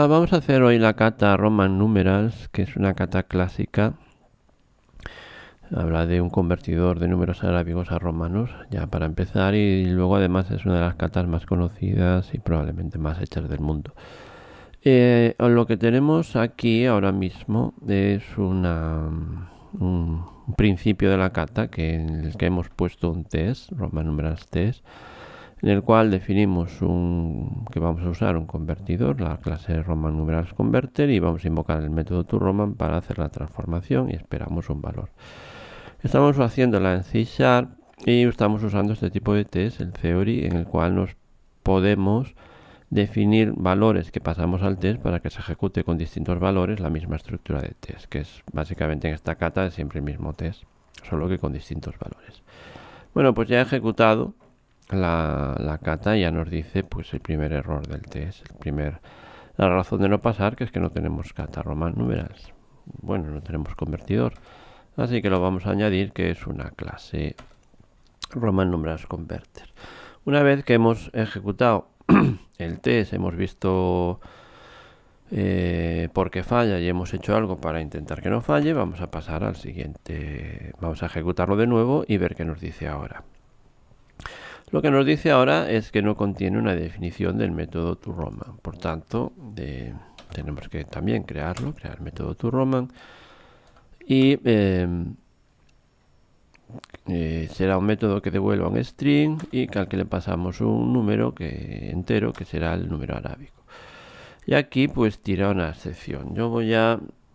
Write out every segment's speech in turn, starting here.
Hola, vamos a hacer hoy la cata Roman Numerals, que es una cata clásica. Habla de un convertidor de números arábigos a romanos, ya para empezar, y luego además es una de las catas más conocidas y probablemente más hechas del mundo. Lo que tenemos aquí ahora mismo es un principio de la cata en el que hemos puesto un test, Roman Numerals test, en el cual definimos que vamos a usar un convertidor, la clase Roman Numerals Converter, y vamos a invocar el método toRoman para hacer la transformación y esperamos un valor. Estamos haciéndola en C# y estamos usando este tipo de test, el theory, en el cual nos podemos definir valores que pasamos al test para que se ejecute con distintos valores la misma estructura de test, que es básicamente en esta cata es siempre el mismo test, solo que con distintos valores. Bueno, pues ya he ejecutado la cata, ya nos dice pues el primer error del test, la razón de no pasar, que es que no tenemos cata Roman Numerals. Bueno, no tenemos convertidor, así que lo vamos a añadir, que es una clase Roman Numerals Converter. Una vez que hemos ejecutado el test, hemos visto por qué falla y hemos hecho algo para intentar que no falle, vamos a pasar al siguiente. Vamos a ejecutarlo de nuevo y ver qué nos dice ahora. Lo que nos dice ahora es que no contiene una definición del método toRoman. Por tanto, tenemos que también crear el método toRoman. Y será un método que devuelva un string y al que le pasamos un número entero, que será el número arábigo. Y aquí pues tira una excepción.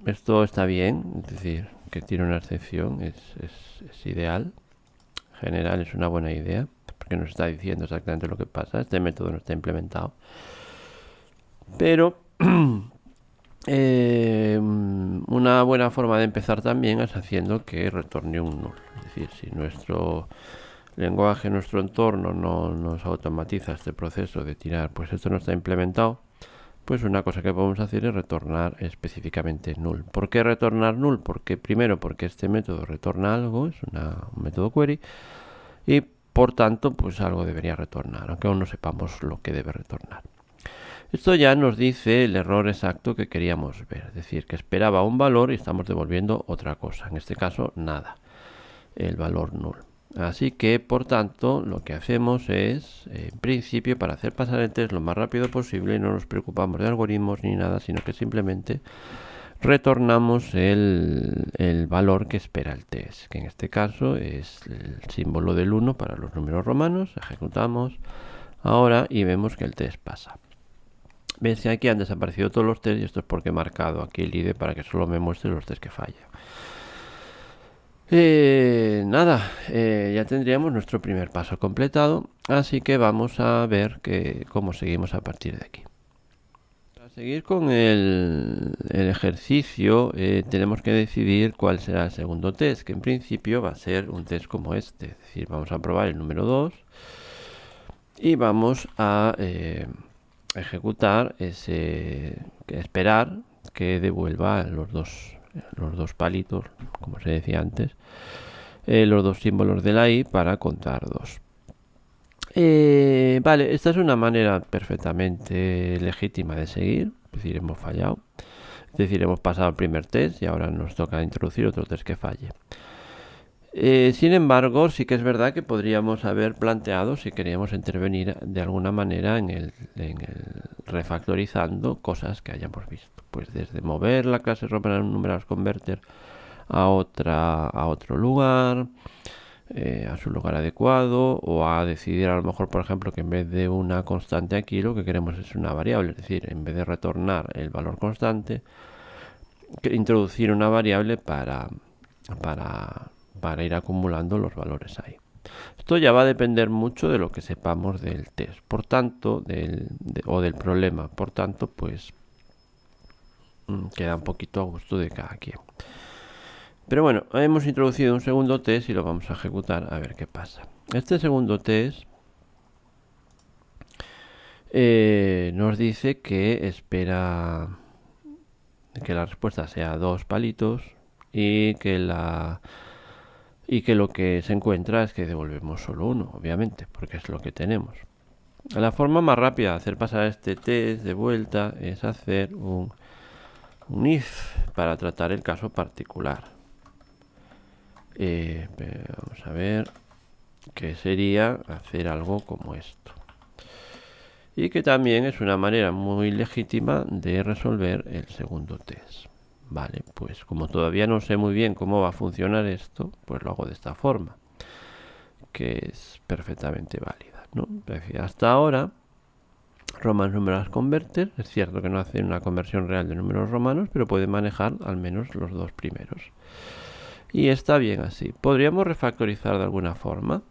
Esto está bien, es decir, que tire una excepción es ideal. En general es una buena idea, porque nos está diciendo exactamente lo que pasa. Este método no está implementado. Pero una buena forma de empezar también es haciendo que retorne un null. Es decir, si nuestro lenguaje, nuestro entorno no nos automatiza este proceso de tirar, pues esto no está implementado, pues una cosa que podemos hacer es retornar específicamente null. ¿Por qué retornar null? Porque este método retorna algo, es un método query, y por tanto pues algo debería retornar, aunque aún no sepamos lo que debe retornar. Esto ya nos dice el error exacto que queríamos ver, es decir, que esperaba un valor y estamos devolviendo otra cosa, en este caso nada, el valor null. Así que, por tanto, lo que hacemos es, en principio, para hacer pasar el test lo más rápido posible, no nos preocupamos de algoritmos ni nada, sino que simplemente retornamos el valor que espera el test, que en este caso es el símbolo del 1 para los números romanos. Ejecutamos ahora y vemos que el test pasa. Veis que aquí han desaparecido todos los tests y esto es porque he marcado aquí el IDE para que solo me muestre los tests que fallan. Ya tendríamos nuestro primer paso completado, así que vamos a ver cómo seguimos a partir de aquí. Para seguir con el ejercicio tenemos que decidir cuál será el segundo test, que en principio va a ser un test como este, es decir, vamos a probar el número 2 y vamos a ejecutar esperar que devuelva los dos palitos, como se decía antes, los dos símbolos de la i para contar 2. Vale, esta es una manera perfectamente legítima de seguir, es decir, hemos fallado, es decir, hemos pasado el primer test y ahora nos toca introducir otro test que falle. Sin embargo, sí que es verdad que podríamos haber planteado si queríamos intervenir de alguna manera en el refactorizando cosas que hayamos visto. Pues desde mover la clase Roman Numerals Converter a otro lugar, a su lugar adecuado, o a decidir a lo mejor, por ejemplo, que en vez de una constante aquí lo que queremos es una variable, es decir, en vez de retornar el valor constante, introducir una variable para ir acumulando los valores ahí. Esto ya va a depender mucho de lo que sepamos del test, por tanto, o del problema. Por tanto, pues queda un poquito a gusto de cada quien. Pero bueno, hemos introducido un segundo test y lo vamos a ejecutar a ver qué pasa. Este segundo test nos dice que espera que la respuesta sea 2 palitos y que lo que se encuentra es que devolvemos solo 1, obviamente, porque es lo que tenemos. La forma más rápida de hacer pasar este test de vuelta es hacer un if para tratar el caso particular. Vamos a ver que sería hacer algo como esto. Y que también es una manera muy legítima de resolver el segundo test. Vale, pues como todavía no sé muy bien cómo va a funcionar esto, pues lo hago de esta forma, que es perfectamente válida, ¿no? Hasta ahora, Roman Numerals Converter, es cierto que no hace una conversión real de números romanos, pero puede manejar al menos los dos primeros. Y está bien así. ¿Podríamos refactorizar de alguna forma?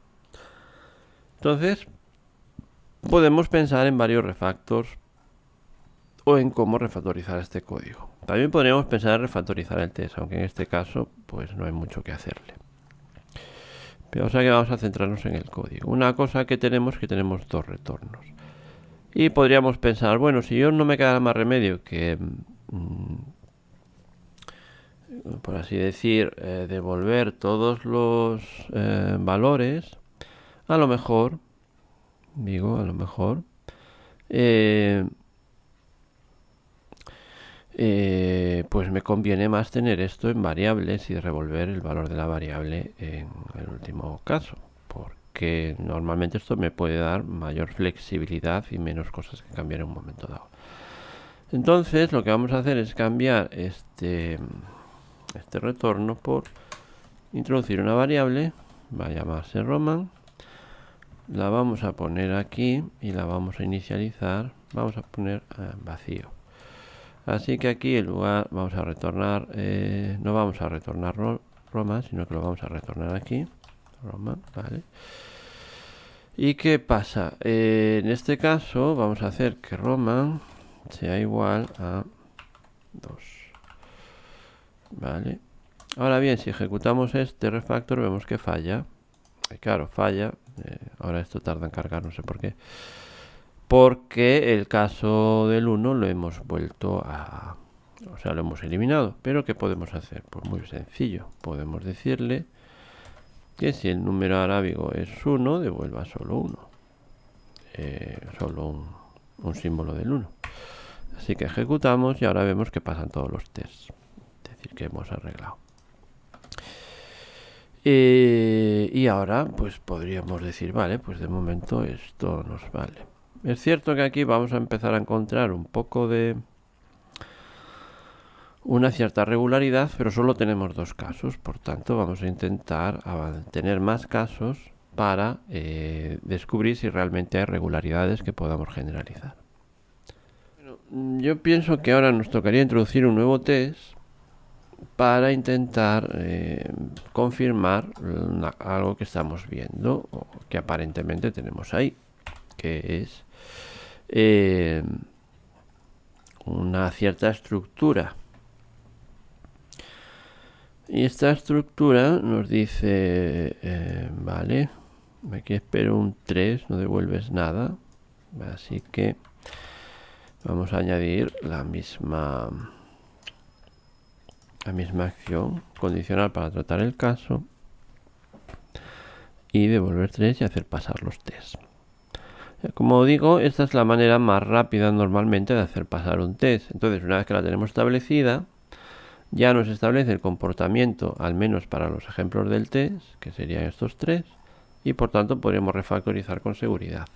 Entonces, podemos pensar en varios refactors o en cómo refactorizar este código. También podríamos pensar en refactorizar el test, aunque en este caso pues no hay mucho que hacerle. Pero o sea que vamos a centrarnos en el código. Una cosa que tenemos dos retornos. Y podríamos pensar, bueno, si yo no me queda más remedio que, por así decir, devolver todos los valores, a lo mejor, pues me conviene más tener esto en variables y revolver el valor de la variable en el último caso, porque normalmente esto me puede dar mayor flexibilidad y menos cosas que cambiar en un momento dado. Entonces lo que vamos a hacer es cambiar este retorno por introducir una variable, va a llamarse Roman, la vamos a poner aquí y la vamos a inicializar, vamos a poner vacío. Así que aquí en lugar vamos a retornar, no vamos a retornar Roman, sino que lo vamos a retornar aquí, Roman, ¿vale? ¿Y qué pasa? En este caso vamos a hacer que Roman sea igual a 2, ¿vale? Ahora bien, si ejecutamos este refactor vemos que falla. Claro, falla. Ahora esto tarda en cargar, no sé por qué. Porque el caso del 1 lo hemos vuelto a... O sea, lo hemos eliminado. Pero ¿qué podemos hacer? Pues muy sencillo. Podemos decirle que si el número arábigo es 1, devuelva solo 1. Solo un símbolo del 1. Así que ejecutamos y ahora vemos que pasan todos los tests. Es decir, que hemos arreglado. Y ahora pues podríamos decir, vale, pues de momento esto nos vale. Es cierto que aquí vamos a empezar a encontrar un poco de una cierta regularidad, pero solo tenemos dos casos, por tanto vamos a intentar tener más casos para descubrir si realmente hay regularidades que podamos generalizar. Bueno, yo pienso que ahora nos tocaría introducir un nuevo test para intentar confirmar algo que estamos viendo o que aparentemente tenemos ahí, que es una cierta estructura. Y esta estructura nos dice, vale, aquí espero un 3, no devuelves nada, así que vamos a añadir la misma acción condicional para tratar el caso y devolver 3 y hacer pasar los tests. Como digo, esta es la manera más rápida normalmente de hacer pasar un test. Entonces, una vez que la tenemos establecida, ya nos establece el comportamiento, al menos para los ejemplos del test, que serían estos 3, y por tanto podríamos refactorizar con seguridad.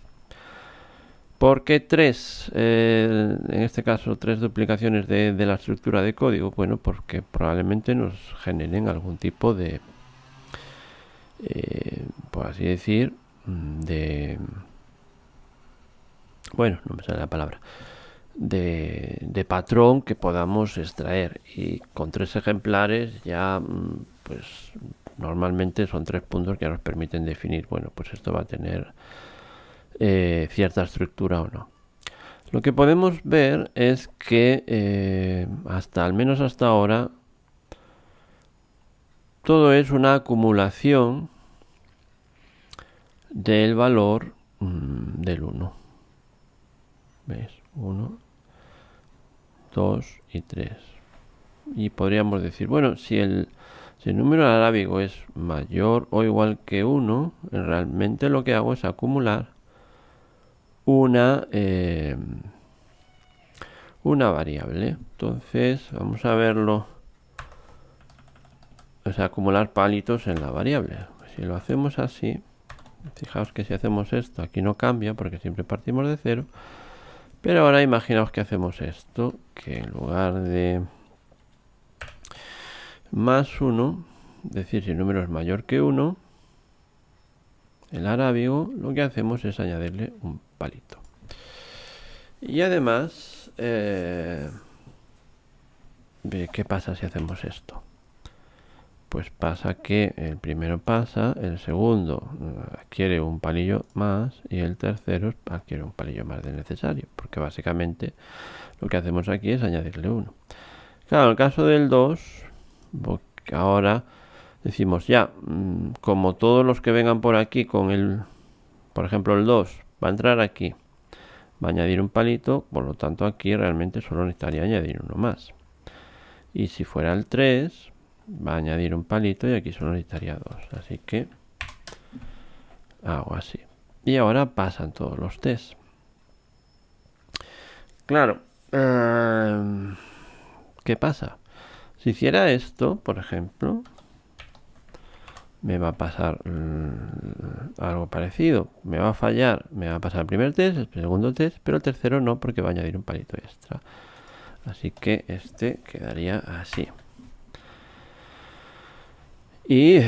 ¿Por qué 3? En este caso, 3 duplicaciones de la estructura de código. Bueno, porque probablemente nos generen algún tipo de, por así decir, bueno, no me sale la palabra, de patrón que podamos extraer. Y con 3 ejemplares ya, pues normalmente son 3 puntos que nos permiten definir, bueno, pues esto va a tener cierta estructura o no. Lo que podemos ver es que al menos hasta ahora todo es una acumulación del valor del 1. ¿Veis? 1, 2 y 3. Y podríamos decir, bueno, si el número arábigo es mayor o igual que 1, realmente lo que hago es acumular una variable. Entonces vamos a verlo, o sea, acumular palitos en la variable. Si lo hacemos así, fijaos que si hacemos esto, aquí no cambia porque siempre partimos de 0. Pero ahora imaginaos que hacemos esto, que en lugar de más 1, es decir, si el número es mayor que 1, el arábigo, lo que hacemos es añadirle un palito. Y además, ¿qué pasa si hacemos esto? Pues pasa que el primero pasa, el segundo adquiere un palillo más y el tercero adquiere un palillo más del necesario, porque básicamente lo que hacemos aquí es añadirle 1. Claro, en el caso del 2, ahora decimos ya, como todos los que vengan por aquí con el, por ejemplo el 2 va a entrar aquí, va a añadir un palito, por lo tanto aquí realmente solo necesitaría añadir uno más. Y si fuera el 3, va a añadir un palito y aquí solo necesitaría 2. Así que hago así. Y ahora pasan todos los test. Claro, ¿qué pasa? Si hiciera esto, por ejemplo, me va a pasar algo parecido. Me va a fallar, me va a pasar el primer test, el segundo test, pero el tercero no, porque va a añadir un palito extra. Así que este quedaría así. Y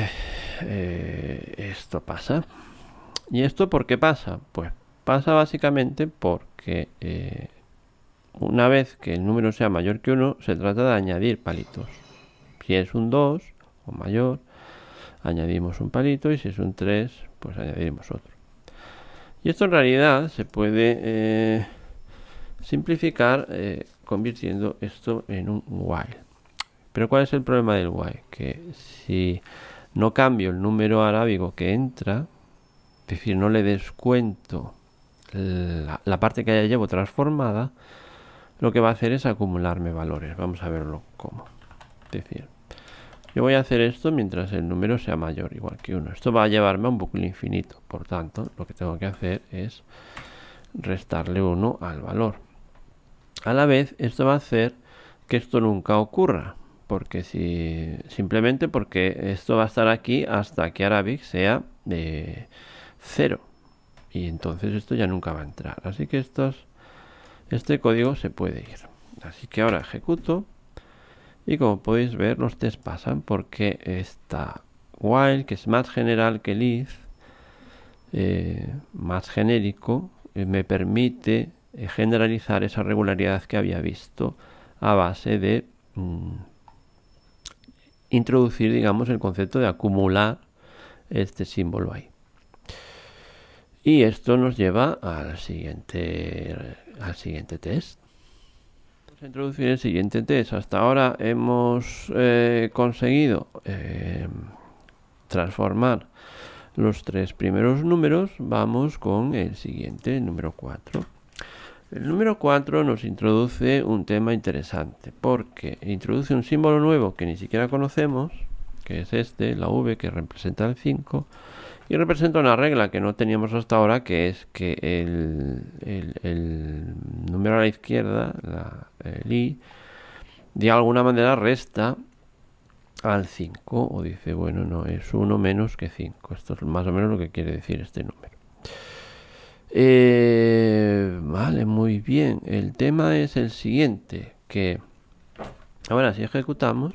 esto pasa. ¿Y esto por qué pasa? Pues pasa básicamente porque una vez que el número sea mayor que 1, se trata de añadir palitos. Si es un 2 o mayor, añadimos un palito, y si es un 3, pues añadiremos otro. Y esto en realidad se puede simplificar convirtiendo esto en un while. Pero ¿cuál es el problema del while? Que si no cambio el número arábigo que entra, es decir, no le descuento la parte que ya llevo transformada, lo que va a hacer es acumularme valores. Vamos a verlo cómo. Es decir, yo voy a hacer esto mientras el número sea mayor, igual que 1. Esto va a llevarme a un bucle infinito. Por tanto, lo que tengo que hacer es restarle 1 al valor. A la vez, esto va a hacer que esto nunca ocurra. Porque simplemente porque esto va a estar aquí hasta que Arabic sea de 0. Y entonces esto ya nunca va a entrar. Así que este código se puede ir. Así que ahora ejecuto. Y como podéis ver, los tests pasan porque esta while, que es más general que el if, más genérico, me permite generalizar esa regularidad que había visto a base de introducir, digamos, el concepto de acumular este símbolo ahí. Y esto nos lleva al siguiente test. Vamos a introducir el siguiente test. Hasta ahora hemos conseguido transformar los 3 primeros números. Vamos con el siguiente, el número 4. El número 4 nos introduce un tema interesante, porque introduce un símbolo nuevo que ni siquiera conocemos, que es este, la V, que representa el 5, y representa una regla que no teníamos hasta ahora, que es que el número a la izquierda, el I, de alguna manera resta al 5, o dice, bueno, no, es 1 menos que 5. Esto es más o menos lo que quiere decir este número. Vale, muy bien. El tema es el siguiente, que ahora si ejecutamos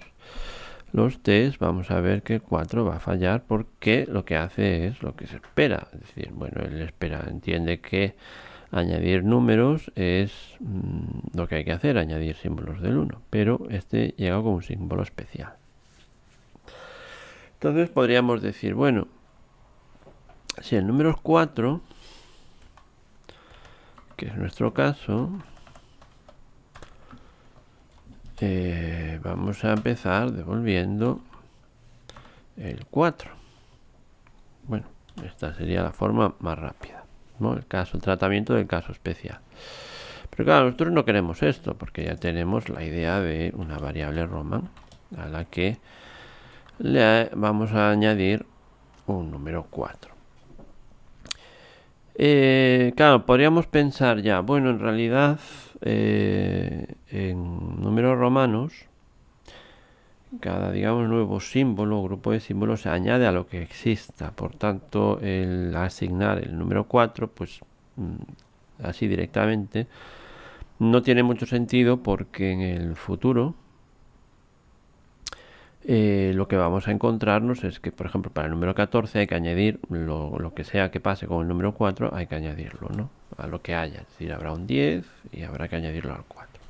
los tests, vamos a ver que el 4 va a fallar porque lo que hace es lo que se espera. Es decir, bueno, él entiende que añadir números es lo que hay que hacer, añadir símbolos del 1, pero este llega con un símbolo especial. Entonces podríamos decir, bueno, si el número es 4, que es nuestro caso, vamos a empezar devolviendo el 4. Bueno, esta sería la forma más rápida, ¿no? El tratamiento del caso especial. Pero claro, nosotros no queremos esto, porque ya tenemos la idea de una variable Roman a la que le vamos a añadir un número 4. Claro, podríamos pensar ya, bueno, en realidad en números romanos, cada, digamos, nuevo símbolo o grupo de símbolos se añade a lo que exista. Por tanto, el asignar el número 4, pues así directamente, no tiene mucho sentido porque en el futuro lo que vamos a encontrarnos es que, por ejemplo, para el número 14 hay que añadir lo que sea que pase con el número 4, hay que añadirlo, ¿no? A lo que haya. Es decir, habrá un 10 y habrá que añadirlo al 4.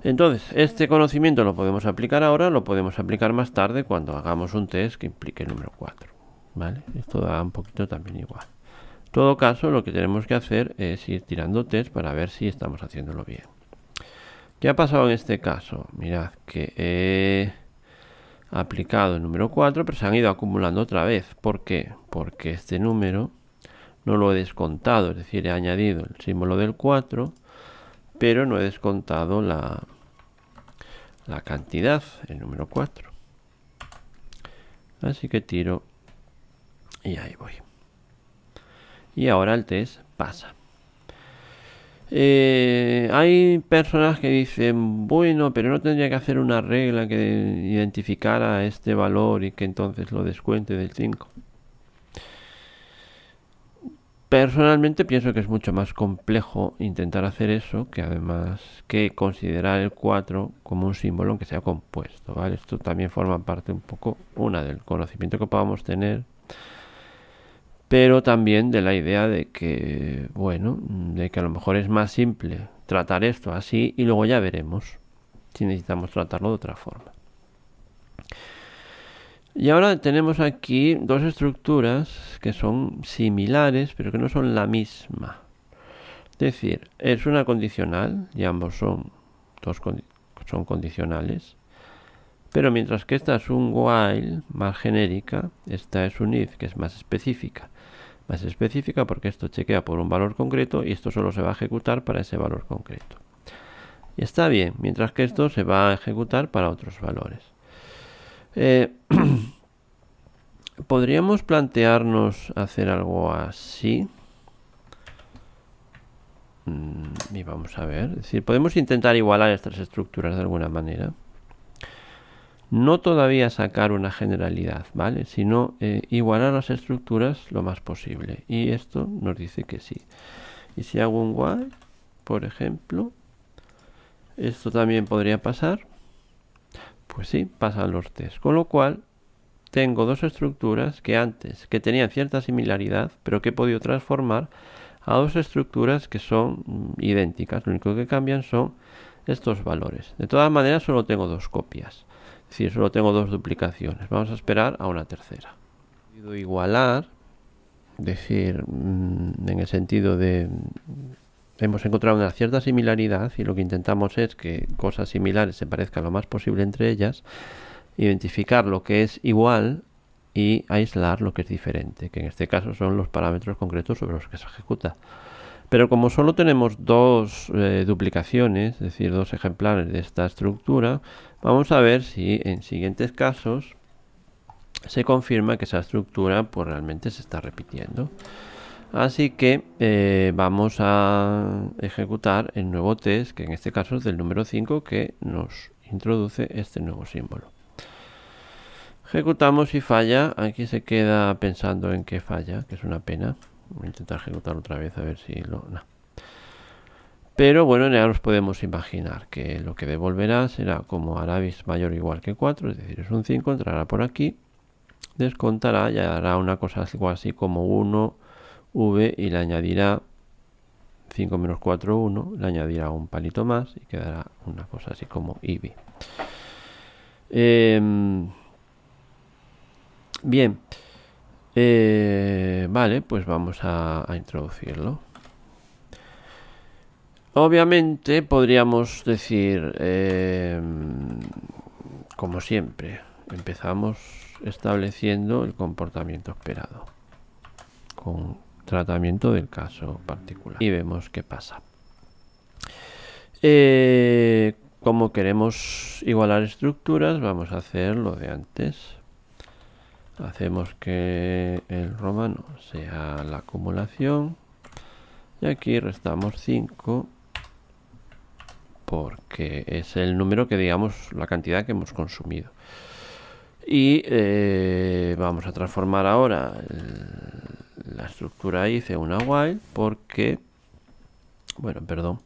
Entonces, este conocimiento lo podemos aplicar ahora, lo podemos aplicar más tarde cuando hagamos un test que implique el número 4. ¿Vale? Esto da un poquito también igual. En todo caso, lo que tenemos que hacer es ir tirando test para ver si estamos haciéndolo bien. ¿Qué ha pasado en este caso? Mirad que he aplicado el número 4, pero se han ido acumulando otra vez. ¿Por qué? Porque este número no lo he descontado, es decir, he añadido el símbolo del 4, pero no he descontado la cantidad, el número 4. Así que tiro y ahí voy. Y ahora el test pasa. Hay personas que dicen, bueno, pero no tendría que hacer una regla que identificara este valor y que entonces lo descuente del 5. Personalmente pienso que es mucho más complejo intentar hacer eso que además que considerar el 4 como un símbolo aunque sea compuesto, ¿vale? Esto también forma parte un poco, una, del conocimiento que podamos tener, pero también de la idea de que, bueno, de que a lo mejor es más simple tratar esto así y luego ya veremos si necesitamos tratarlo de otra forma. Y ahora tenemos aquí dos estructuras que son similares pero que no son la misma. Es decir, es una condicional y ambos son condicionales. Pero mientras que esta es un while más genérica, esta es un if que es más específica. Más específica porque esto chequea por un valor concreto y esto solo se va a ejecutar para ese valor concreto. Y está bien, mientras que esto se va a ejecutar para otros valores. Podríamos plantearnos hacer algo así. Y vamos a ver. Es decir, podemos intentar igualar estas estructuras de alguna manera. No todavía sacar una generalidad, ¿vale? Sino igualar las estructuras lo más posible. Y esto nos dice que sí. Y si hago un while, por ejemplo, esto también podría pasar. Pues sí, pasan los test. Con lo cual, tengo dos estructuras que antes, que tenían cierta similaridad, pero que he podido transformar a dos estructuras que son idénticas. Lo único que cambian son estos valores. De todas maneras, solo tengo dos copias. Es decir, solo tengo dos duplicaciones. Vamos a esperar a una tercera. He podido igualar, decir, en el sentido de hemos encontrado una cierta similaridad y lo que intentamos es que cosas similares se parezcan lo más posible entre ellas, identificar lo que es igual y aislar lo que es diferente, que en este caso son los parámetros concretos sobre los que se ejecuta. Pero como solo tenemos dos duplicaciones, es decir, dos ejemplares de esta estructura, vamos a ver si en siguientes casos se confirma que esa estructura pues realmente se está repitiendo. Así que vamos a ejecutar el nuevo test, que en este caso es del número 5, que nos introduce este nuevo símbolo. Ejecutamos y falla. Aquí se queda pensando en que falla, que es una pena. Voy a intentar ejecutar otra vez a ver si lo... No. Pero bueno, ya nos podemos imaginar que lo que devolverá será como Arabis mayor o igual que 4, es decir, es un 5, entrará por aquí, descontará y hará una cosa algo así como 1, v y le añadirá 5 menos 4, 1, le añadirá un palito más y quedará una cosa así como iv. Bien, vale, pues vamos a introducirlo. Obviamente podríamos decir, como siempre, empezamos estableciendo el comportamiento esperado con tratamiento del caso particular y vemos qué pasa. Como queremos igualar estructuras, vamos a hacer lo de antes. hacemos que el romano sea la acumulación y aquí restamos 5 porque es el número que, digamos, la cantidad que hemos consumido. Y vamos a transformar ahora la estructura if en una while porque, bueno, perdón,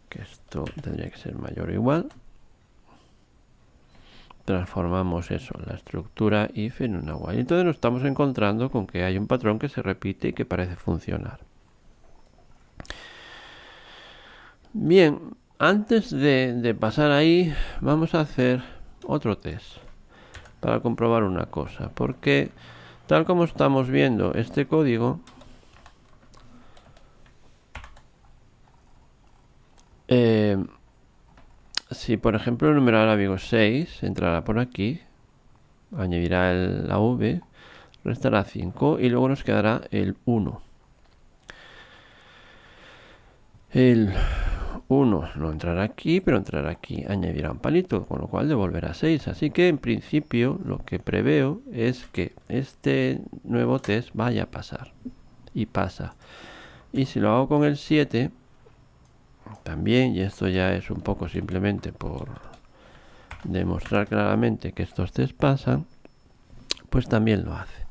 que esto tendría que ser mayor o igual. Transformamos eso, la estructura if en una while. Entonces nos estamos encontrando con que hay un patrón que se repite y que parece funcionar. Bien, antes de pasar ahí, vamos a hacer otro test para comprobar una cosa, porque tal como estamos viendo este código, si por ejemplo el número arábigo 6 entrará por aquí, añadirá la v, restará 5 y luego nos quedará el 1. El 1 no entrará aquí, pero entrará aquí, añadirá un palito, con lo cual devolverá 6. Así que en principio lo que preveo es que este nuevo test vaya a pasar. Y pasa. Y si lo hago con el 7, también, y esto ya es un poco simplemente por demostrar claramente que estos test pasan, pues también lo hace.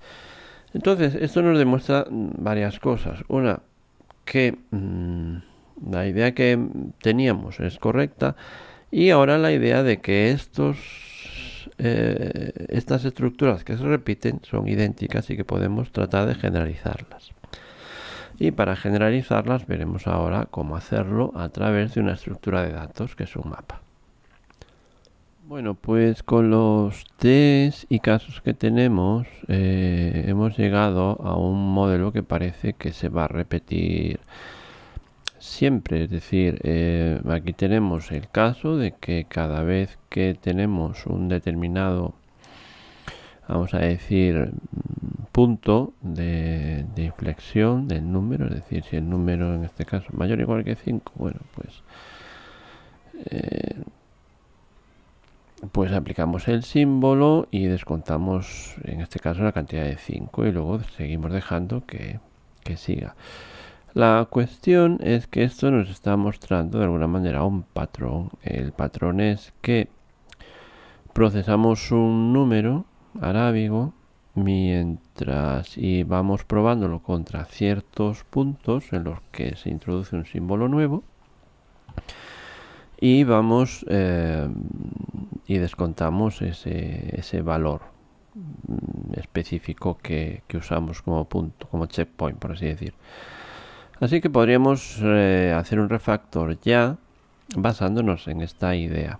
Entonces, esto nos demuestra varias cosas. Una, que la idea que teníamos es correcta y ahora la idea de que estas estructuras que se repiten son idénticas y que podemos tratar de generalizarlas. Y para generalizarlas veremos ahora cómo hacerlo a través de una estructura de datos que es un mapa. Bueno, pues con los test y casos que tenemos hemos llegado a un modelo que parece que se va a repetir siempre. Es decir, aquí tenemos el caso de que cada vez que tenemos un determinado, vamos a decir, punto de inflexión del número, es decir, si el número en este caso es mayor o igual que 5, bueno, pues aplicamos el símbolo y descontamos en este caso la cantidad de 5 y luego seguimos dejando que siga. La cuestión es que esto nos está mostrando de alguna manera un patrón. El patrón es que procesamos un número arábigo mientras y vamos probándolo contra ciertos puntos en los que se introduce un símbolo nuevo y vamos y descontamos ese valor específico que usamos como punto, como checkpoint, por así decir. Así que podríamos hacer un refactor ya basándonos en esta idea.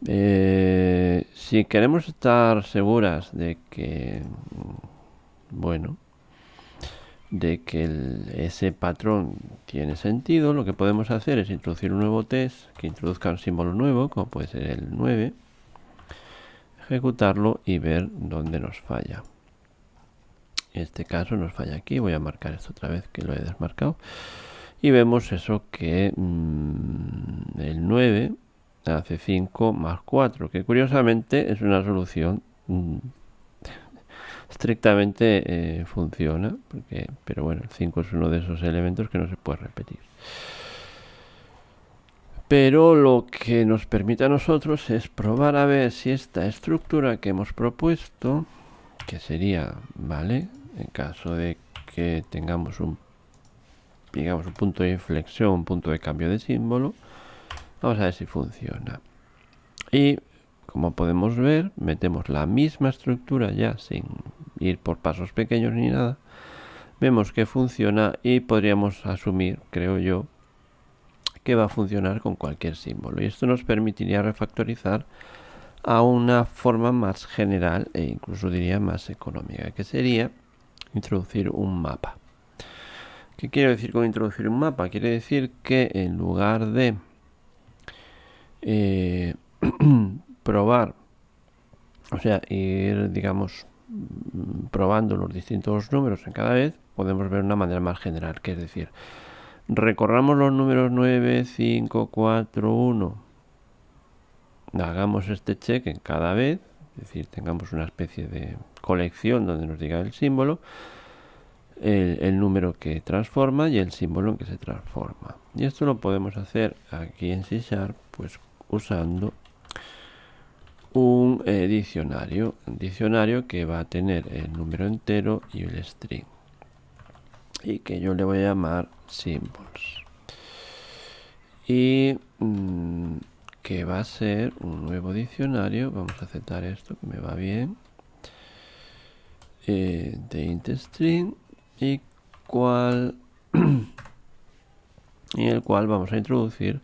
Si queremos estar seguras de que, bueno, de que ese patrón tiene sentido, lo que podemos hacer es introducir un nuevo test que introduzca un símbolo nuevo, como puede ser el 9, ejecutarlo y ver dónde nos falla. En este caso nos falla aquí, voy a marcar esto otra vez que lo he desmarcado y vemos eso que el 9 hace 5 más 4, que curiosamente es una solución estrictamente funciona, pero bueno, el 5 es uno de esos elementos que no se puede repetir. Pero lo que nos permite a nosotros es probar a ver si esta estructura que hemos propuesto, que sería, ¿vale? En caso de que tengamos un punto de inflexión, un punto de cambio de símbolo, vamos a ver si funciona. Y como podemos ver, metemos la misma estructura ya sin ir por pasos pequeños ni nada. Vemos que funciona y podríamos asumir, creo yo, que va a funcionar con cualquier símbolo. Y esto nos permitiría refactorizar a una forma más general e incluso diría más económica, que sería introducir un mapa. ¿Qué quiero decir con introducir un mapa? Quiere decir que en lugar de probar, o sea, ir, digamos, probando los distintos números en cada vez, podemos ver una manera más general, que es decir, recorramos los números 9, 5, 4, 1, hagamos este check en cada vez, decir, tengamos una especie de colección donde nos diga el símbolo, el número que transforma y el símbolo en que se transforma. Y esto lo podemos hacer aquí en C#, pues usando un diccionario que va a tener el número entero y el string, y que yo le voy a llamar symbols, y que va a ser un nuevo diccionario. Vamos a aceptar esto, que me va bien, de int string, y en el cual vamos a introducir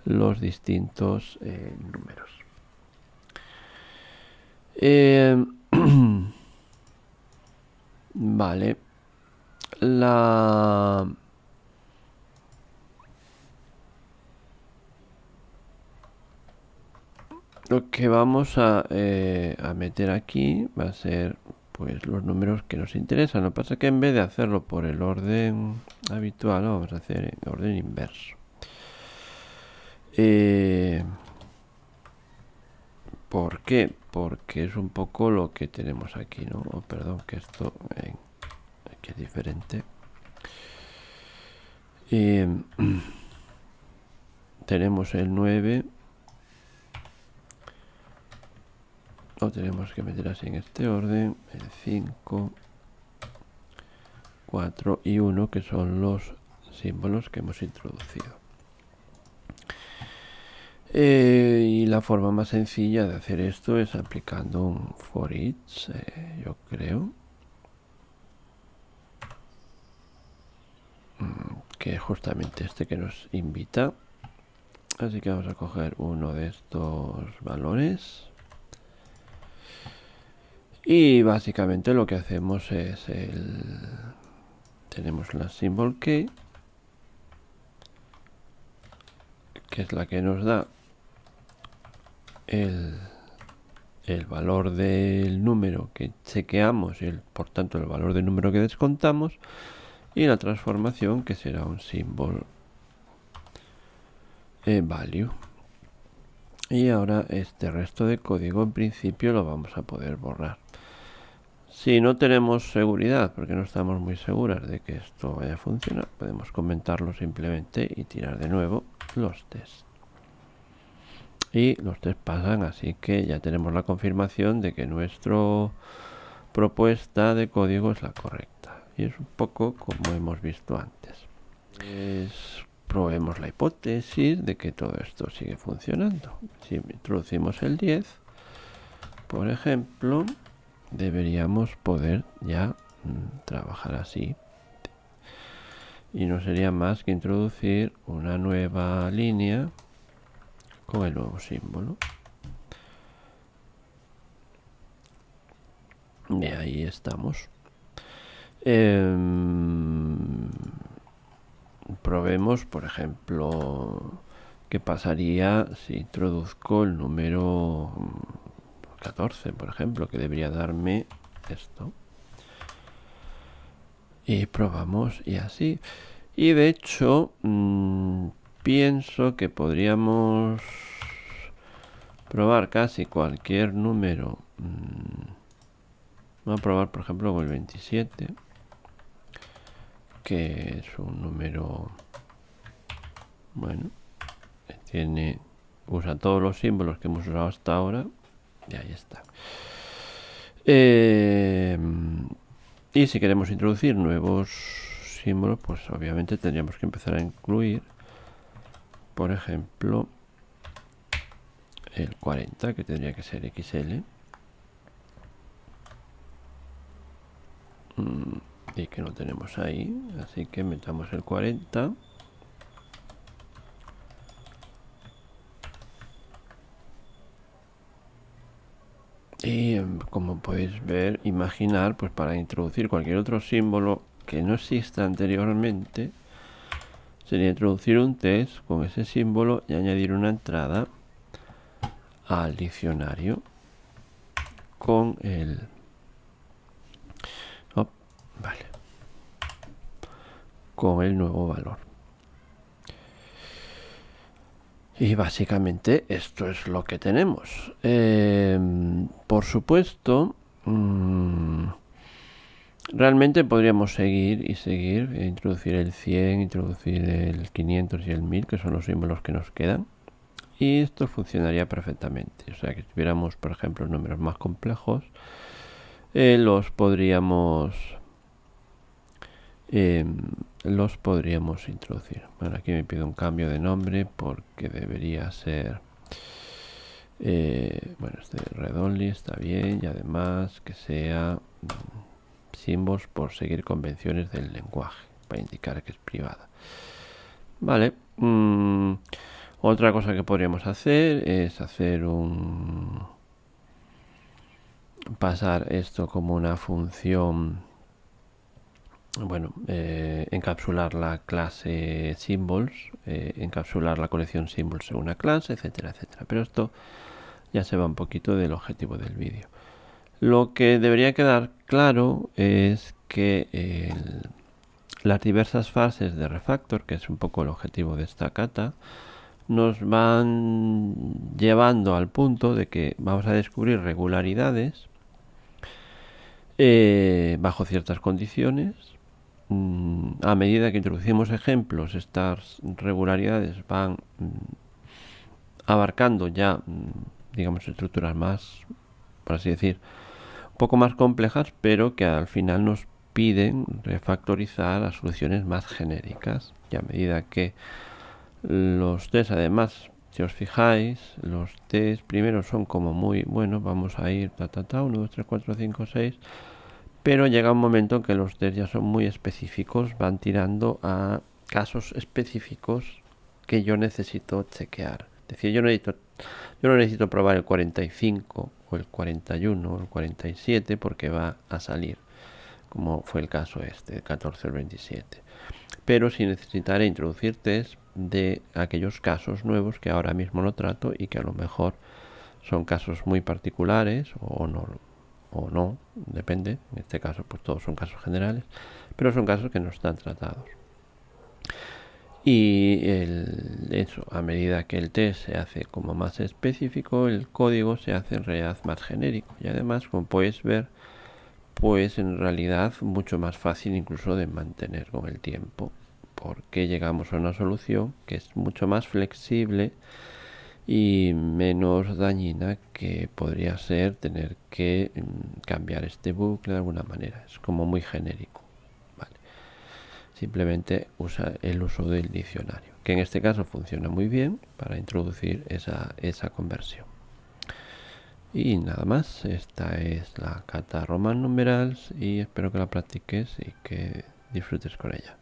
los distintos números. Vale. Lo que vamos a meter aquí va a ser pues los números que nos interesan. Lo que pasa es que en vez de hacerlo por el orden habitual, lo vamos a hacer en orden inverso. ¿Por qué? Porque es un poco lo que tenemos aquí, ¿no? Oh, perdón, que esto aquí es diferente. Tenemos el 9. Lo tenemos que meter así en este orden. El 5, 4 y 1, que son los símbolos que hemos introducido. Y la forma más sencilla de hacer esto es aplicando un for each, yo creo. Que es justamente este que nos invita. Así que vamos a coger uno de estos valores. Y básicamente lo que hacemos es tenemos la symbol key, que es la que nos da el valor del número que chequeamos y por tanto el valor del número que descontamos, y la transformación, que será un symbol value. Y ahora este resto de código en principio lo vamos a poder borrar. Si no tenemos seguridad, porque no estamos muy seguras de que esto vaya a funcionar, podemos comentarlo simplemente y tirar de nuevo los tests. Y los tests pasan, así que ya tenemos la confirmación de que nuestra propuesta de código es la correcta. Y es un poco como hemos visto antes. Probemos la hipótesis de que todo esto sigue funcionando. Si introducimos el 10, por ejemplo, deberíamos poder ya trabajar así. Y no sería más que introducir una nueva línea con el nuevo símbolo. Y ahí estamos. Probemos, por ejemplo, qué pasaría si introduzco el número 14, por ejemplo, que debería darme esto. Y probamos y así. Y de hecho, pienso que podríamos probar casi cualquier número. Vamos a probar, por ejemplo, con el 27, que es un número, bueno, usa todos los símbolos que hemos usado hasta ahora, y ahí está. Y si queremos introducir nuevos símbolos, pues obviamente tendríamos que empezar a incluir, por ejemplo, el 40, que tendría que ser XL, y que no tenemos ahí, así que metamos el 40. Y como podéis ver, imaginar, pues para introducir cualquier otro símbolo que no exista anteriormente, sería introducir un test con ese símbolo y añadir una entrada al diccionario con el con el nuevo valor. Y básicamente esto es lo que tenemos. Por supuesto, realmente podríamos seguir y seguir, introducir el 100, introducir el 500 y el 1000, que son los símbolos que nos quedan. Y esto funcionaría perfectamente. O sea que si tuviéramos, por ejemplo, números más complejos, los podríamos eh, introducir. Bueno, aquí me pido un cambio de nombre porque debería ser bueno, este read only está bien, y además que sea símbolos por seguir convenciones del lenguaje para indicar que es privada. Vale. Otra cosa que podríamos hacer es hacer pasar esto como una función, bueno, encapsular la clase symbols, encapsular la colección symbols en una clase, etcétera, etcétera. Pero esto ya se va un poquito del objetivo del vídeo. Lo que debería quedar claro es que las diversas fases de refactor, que es un poco el objetivo de esta cata, nos van llevando al punto de que vamos a descubrir regularidades bajo ciertas condiciones. A medida que introducimos ejemplos, estas regularidades van abarcando ya, digamos, estructuras más, por así decir, un poco más complejas, pero que al final nos piden refactorizar a soluciones más genéricas. Y a medida que los test, además, si os fijáis, los test primeros son como muy buenos, vamos a ir 1, 2, 3, 4, 5, 6, pero llega un momento en que los test ya son muy específicos, van tirando a casos específicos que yo necesito chequear. Es decir, yo no necesito probar el 45 o el 41 o el 47 porque va a salir, como fue el caso este, el 14 o el 27. Pero sí necesitaré introducir test de aquellos casos nuevos que ahora mismo no trato y que a lo mejor son casos muy particulares o no, depende. En este caso pues todos son casos generales, pero son casos que no están tratados. Y eso, a medida que el test se hace como más específico, el código se hace en realidad más genérico. Y además, como puedes ver, pues en realidad mucho más fácil incluso de mantener con el tiempo, porque llegamos a una solución que es mucho más flexible y menos dañina que podría ser tener que cambiar este bucle de alguna manera. Es como muy genérico. Vale. Simplemente usa el uso del diccionario, que en este caso funciona muy bien para introducir esa conversión. Y nada más, esta es la cata Roman Numerals y espero que la practiques y que disfrutes con ella.